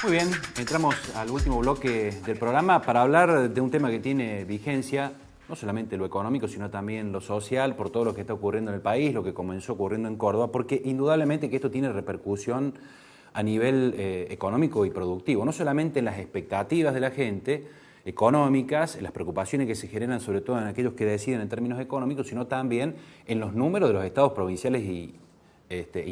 Muy bien, entramos al último bloque del programa para hablar de un tema que tiene vigencia, no solamente lo económico, sino también lo social, por todo lo que está ocurriendo en el país, lo que comenzó ocurriendo en Córdoba, porque indudablemente que esto tiene repercusión a nivel económico y productivo, no solamente en las expectativas de la gente económicas, en las preocupaciones que se generan sobre todo en aquellos que deciden en términos económicos, sino también en los números de los estados provinciales y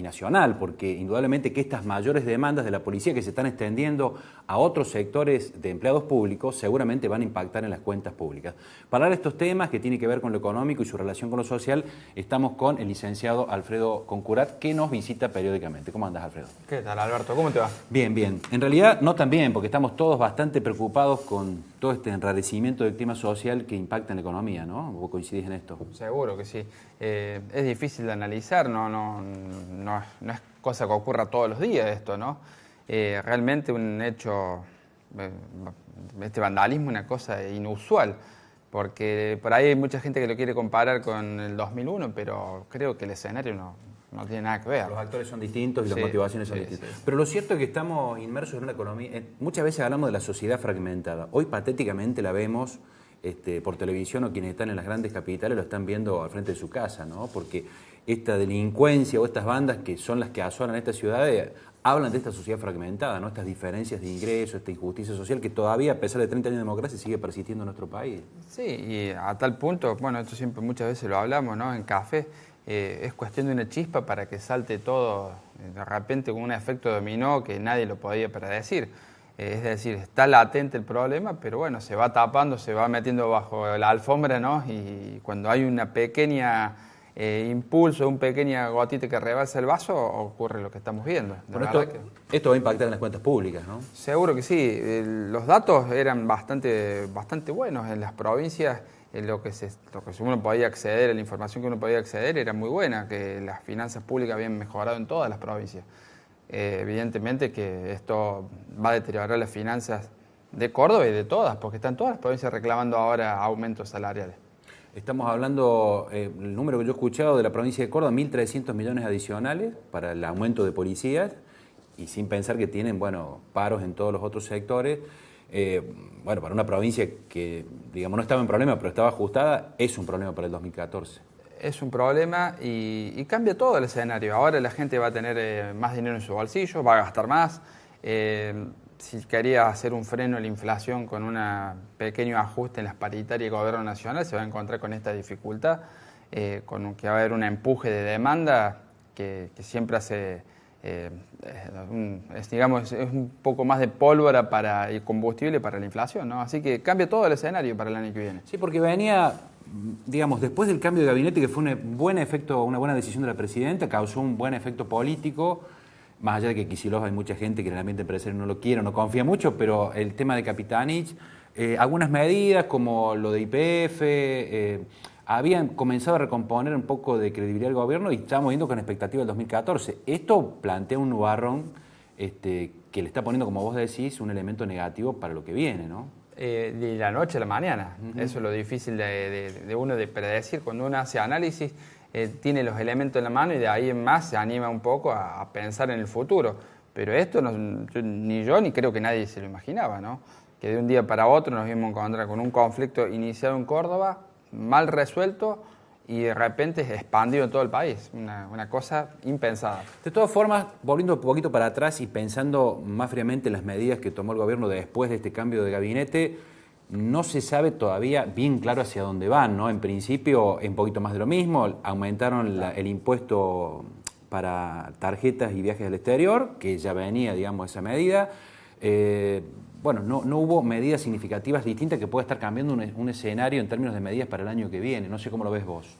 nacional, porque indudablemente que estas mayores demandas de la policía que se están extendiendo a otros sectores de empleados públicos seguramente van a impactar en las cuentas públicas. Para hablar de estos temas que tienen que ver con lo económico y su relación con lo social, estamos con el licenciado Alfredo Concurat, que nos visita periódicamente. ¿Cómo andas, Alfredo? ¿Qué tal, Alberto? ¿Cómo te va? Bien, bien. En realidad no tan bien, porque estamos todos bastante preocupados con todo este enrarecimiento del clima social que impacta en la economía, ¿no? ¿Vos coincidís en esto? Seguro que sí. Es difícil de analizar, no es cosa que ocurra todos los días esto, ¿no? Realmente un hecho, este vandalismo es una cosa inusual, porque por ahí hay mucha gente que lo quiere comparar con el 2001, pero creo que el escenario no tiene nada que ver. Los actores son distintos y las motivaciones son distintas. Sí. Pero lo cierto es que estamos inmersos en una economía. Muchas veces hablamos de la sociedad fragmentada. Hoy patéticamente la vemos por televisión, o quienes están en las grandes capitales lo están viendo al frente de su casa, ¿no? Porque esta delincuencia o estas bandas que son las que asolan estas ciudades hablan de esta sociedad fragmentada, ¿no? Estas diferencias de ingresos, esta injusticia social que todavía, a pesar de 30 años de democracia, sigue persistiendo en nuestro país. Sí, y a tal punto, bueno, esto siempre muchas veces lo hablamos, ¿no? En café. Es cuestión de una chispa para que salte todo de repente con un efecto dominó que nadie lo podía predecir. Es decir, está latente el problema, pero bueno, se va tapando, se va metiendo bajo la alfombra, ¿no? Y cuando hay una pequeña impulso, una pequeña gotita que rebasa el vaso, ocurre lo que estamos viendo. Esto va a impactar en las cuentas públicas, ¿no? Seguro que sí. Los datos eran bastante buenos en las provincias. Lo que uno podía acceder, la información que uno podía acceder era muy buena, que las finanzas públicas habían mejorado en todas las provincias. Evidentemente que esto va a deteriorar las finanzas de Córdoba y de todas, porque están todas las provincias reclamando ahora aumentos salariales. Estamos hablando, el número que yo he escuchado de la provincia de Córdoba, 1.300 millones adicionales para el aumento de policías, y sin pensar que tienen, bueno, paros en todos los otros sectores. Bueno, para una provincia que, digamos, no estaba en problema, pero estaba ajustada, es un problema para el 2014. Es un problema y cambia todo el escenario. Ahora la gente va a tener más dinero en su bolsillo, va a gastar más. Si quería hacer un freno a la inflación con un pequeño ajuste en las paritarias de gobierno nacional, se va a encontrar con esta dificultad, con que va a haber un empuje de demanda que siempre hace... digamos, es un poco más de pólvora y combustible para la inflación, ¿no? Así que cambia todo el escenario para el año que viene. Sí, porque venía, digamos, después del cambio de gabinete, que fue un buen efecto, una buena decisión de la presidenta, causó un buen efecto político, más allá de que Kicillof hay mucha gente que en el ambiente empresarial no lo quiere, no confía mucho, pero el tema de Capitanich, algunas medidas como lo de YPF, habían comenzado a recomponer un poco de credibilidad del gobierno y estábamos viendo con expectativa del 2014. Esto plantea un nubarrón que le está poniendo, como vos decís, un elemento negativo para lo que viene, ¿no? De la noche a la mañana. Eso es lo difícil de uno de predecir. Cuando uno hace análisis, tiene los elementos en la mano y de ahí en más se anima un poco a pensar en el futuro. Pero esto ni yo ni creo que nadie se lo imaginaba, ¿no? Que de un día para otro nos vimos a encontrar con un conflicto iniciado en Córdoba, mal resuelto y de repente expandido en todo el país. Una cosa impensada. De todas formas, volviendo un poquito para atrás y pensando más fríamente en las medidas que tomó el gobierno después de este cambio de gabinete, no se sabe todavía bien claro hacia dónde van, ¿no? En principio, un poquito más de lo mismo. Aumentaron el impuesto para tarjetas y viajes al exterior, que ya venía, digamos, esa medida. Bueno, no hubo medidas significativas distintas que pueda estar cambiando un escenario en términos de medidas para el año que viene. No sé cómo lo ves vos.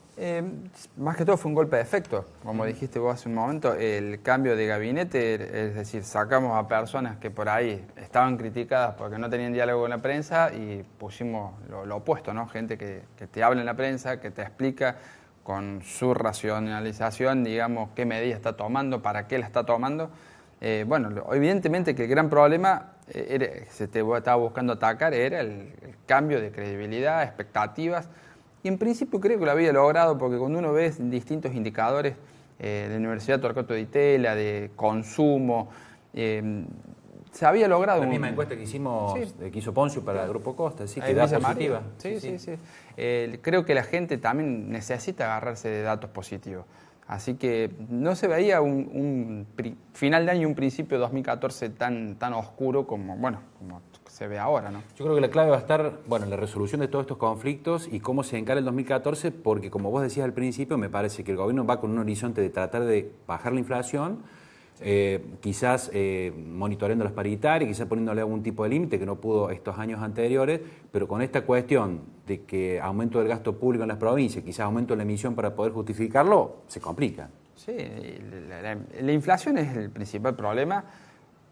Más que todo fue un golpe de efecto. Como dijiste vos hace un momento, el cambio de gabinete, es decir, sacamos a personas que por ahí estaban criticadas porque no tenían diálogo con la prensa y pusimos lo opuesto, ¿no? Gente que te habla en la prensa, que te explica con su racionalización, digamos, qué medida está tomando, para qué la está tomando. Bueno, evidentemente que el gran problema se te estaba buscando atacar era el cambio de credibilidad, expectativas, y en principio creo que lo había logrado porque cuando uno ve distintos indicadores de la Universidad Torquato Di Tella, de consumo, se había logrado... La misma encuesta que hicimos, que hizo Poncio para el Grupo Costa, sí, que Ahí da dice positiva. María. Sí. Creo que la gente también necesita agarrarse de datos positivos. Así que no se veía un final de año y un principio de 2014 tan oscuro como se ve ahora, ¿no? Yo creo que la clave va a estar, en la resolución de todos estos conflictos y cómo se encara el 2014, porque como vos decías al principio, me parece que el gobierno va con un horizonte de tratar de bajar la inflación, quizás monitoreando las paritarias, quizás poniéndole algún tipo de límite que no pudo estos años anteriores, pero con esta cuestión de que aumento del gasto público en las provincias, quizás aumento de la emisión para poder justificarlo, se complica. Sí, la inflación es el principal problema,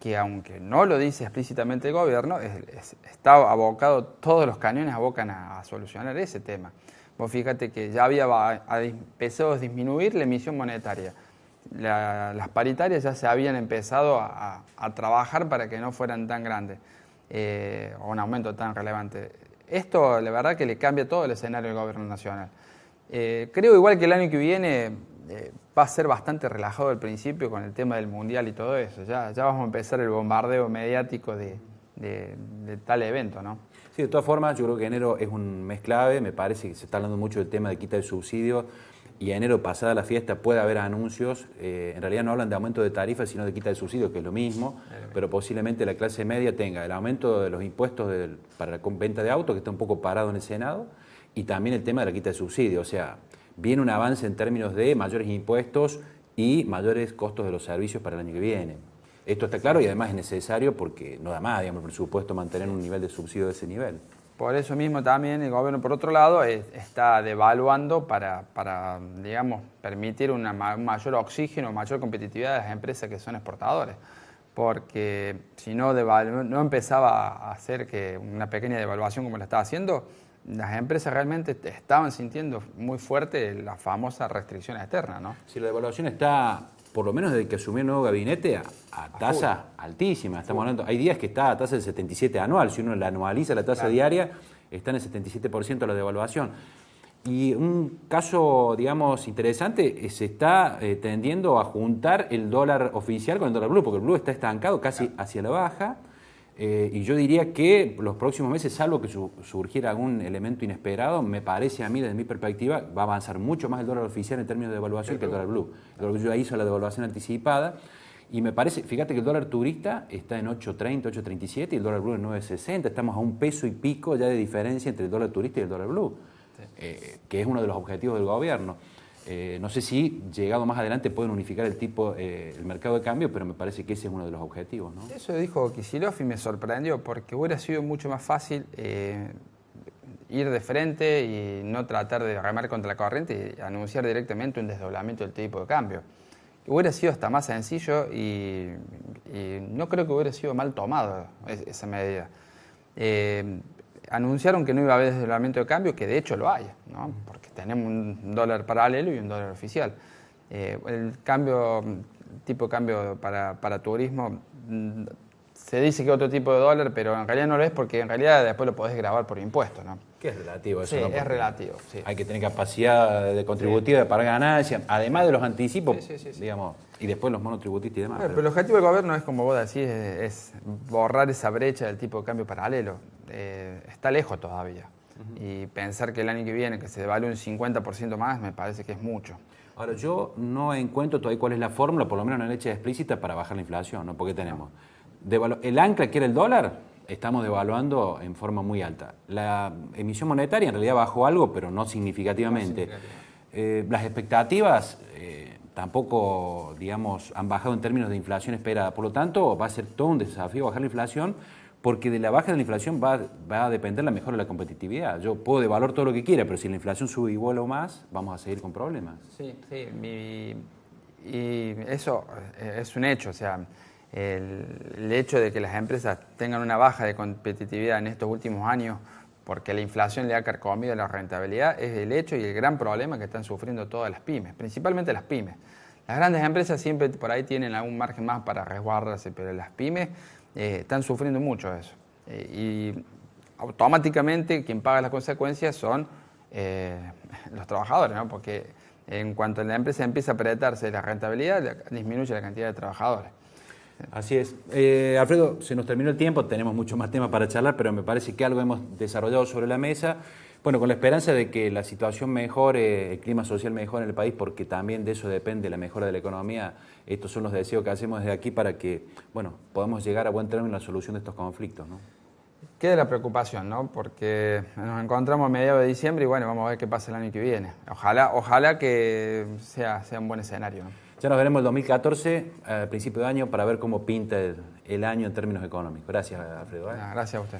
que aunque no lo dice explícitamente el gobierno, está abocado, todos los cañones abocan a solucionar ese tema. Vos fíjate que ya había empezado a disminuir la emisión monetaria. Las paritarias ya se habían empezado a trabajar para que no fueran tan grandes, o un aumento tan relevante. Esto, la verdad, que le cambia todo el escenario del gobierno nacional. Creo igual que el año que viene va a ser bastante relajado al principio con el tema del Mundial y todo eso. Ya vamos a empezar el bombardeo mediático de tal evento, ¿no? Sí, de todas formas, yo creo que enero es un mes clave. Me parece que se está hablando mucho del tema de quita de subsidio. Y enero, pasada la fiesta, puede haber anuncios. En realidad no hablan de aumento de tarifas, sino de quita de subsidio, que es lo mismo. Pero posiblemente la clase media tenga el aumento de los impuestos para la venta de autos, que está un poco parado en el Senado, y también el tema de la quita de subsidio. O sea, viene un avance en términos de mayores impuestos y mayores costos de los servicios para el año que viene. Esto está claro y además es necesario porque no da más, digamos, el presupuesto mantener un nivel de subsidio de ese nivel. Por eso mismo también el gobierno, por otro lado, está devaluando para digamos, permitir un mayor oxígeno, mayor competitividad de las empresas que son exportadores. Porque si no empezaba a hacer que una pequeña devaluación como la estaba haciendo, las empresas realmente estaban sintiendo muy fuerte la famosa restricción externa, ¿no? Si la devaluación está, por lo menos desde que asumió el nuevo gabinete, a tasa altísima. Estamos hablando, hay días que está a tasa del 77 anual. Si uno la anualiza la tasa diaria, está en el 77% la devaluación. Y un caso, digamos, interesante, se está tendiendo a juntar el dólar oficial con el dólar blue, porque el blue está estancado casi hacia la baja. Y yo diría que los próximos meses, salvo que surgiera algún elemento inesperado, me parece a mí, desde mi perspectiva, va a avanzar mucho más el dólar oficial en términos de devaluación que el dólar blue. El dólar blue ya hizo la devaluación anticipada y me parece, fíjate que el dólar turista está en 8.30, 8.37 y el dólar blue en 9.60. Estamos a un peso y pico ya de diferencia entre el dólar turista y el dólar blue, que es uno de los objetivos del gobierno. No sé si, llegado más adelante, pueden unificar el mercado de cambio, pero me parece que ese es uno de los objetivos, ¿no? Eso dijo Kicillof y me sorprendió, porque hubiera sido mucho más fácil ir de frente y no tratar de remar contra la corriente y anunciar directamente un desdoblamiento del tipo de cambio. Hubiera sido hasta más sencillo y no creo que hubiera sido mal tomado esa medida. Anunciaron que no iba a haber desdoblamiento de cambio, que de hecho lo hay, ¿no? Porque tenemos un dólar paralelo y un dólar oficial. El tipo de cambio para turismo, se dice que otro tipo de dólar, pero en realidad no lo es porque en realidad después lo podés grabar por impuestos, ¿no? Que es relativo eso, sí, ¿no? Es relativo, sí. Hay que tener capacidad de contributiva de pagar ganancias, además de los anticipos, digamos, y después los monotributistas y demás. Pero el objetivo del gobierno es, como vos decís, es borrar esa brecha del tipo de cambio paralelo. Está lejos todavía. Y pensar que el año que viene que se devalúe un 50% más me parece que es mucho. Ahora, yo no encuentro todavía cuál es la fórmula, por lo menos no la hecha explícita, para bajar la inflación, ¿no? Porque tenemos el ancla, que era el dólar, estamos devaluando en forma muy alta. La emisión monetaria en realidad bajó algo, pero no significativamente. Las expectativas tampoco, digamos, han bajado en términos de inflación esperada. Por lo tanto, va a ser todo un desafío bajar la inflación, porque de la baja de la inflación va a depender la mejora de la competitividad. Yo puedo devaluar todo lo que quiera, pero si la inflación sube igual o más, vamos a seguir con problemas. Sí. Y eso es un hecho, o sea, el hecho de que las empresas tengan una baja de competitividad en estos últimos años porque la inflación le ha carcomido la rentabilidad es el hecho y el gran problema que están sufriendo todas las pymes, principalmente las pymes. Las grandes empresas siempre por ahí tienen algún margen más para resguardarse, pero las pymes están sufriendo mucho eso. Y automáticamente quien paga las consecuencias son los trabajadores, ¿no? Porque en cuanto la empresa empieza a apretarse la rentabilidad, disminuye la cantidad de trabajadores. Así es. Alfredo, se nos terminó el tiempo, tenemos mucho más temas para charlar, pero me parece que algo hemos desarrollado sobre la mesa. Bueno, con la esperanza de que la situación mejore, el clima social mejore en el país, porque también de eso depende la mejora de la economía. Estos son los deseos que hacemos desde aquí para que, bueno, podamos llegar a buen término en la solución de estos conflictos, ¿no? Queda la preocupación, ¿no? Porque nos encontramos a mediados de diciembre y bueno, vamos a ver qué pasa el año que viene. Ojalá que sea un buen escenario, ¿no? Ya nos veremos el 2014, al principio de año, para ver cómo pinta el año en términos económicos. Gracias, Alfredo. Gracias a usted.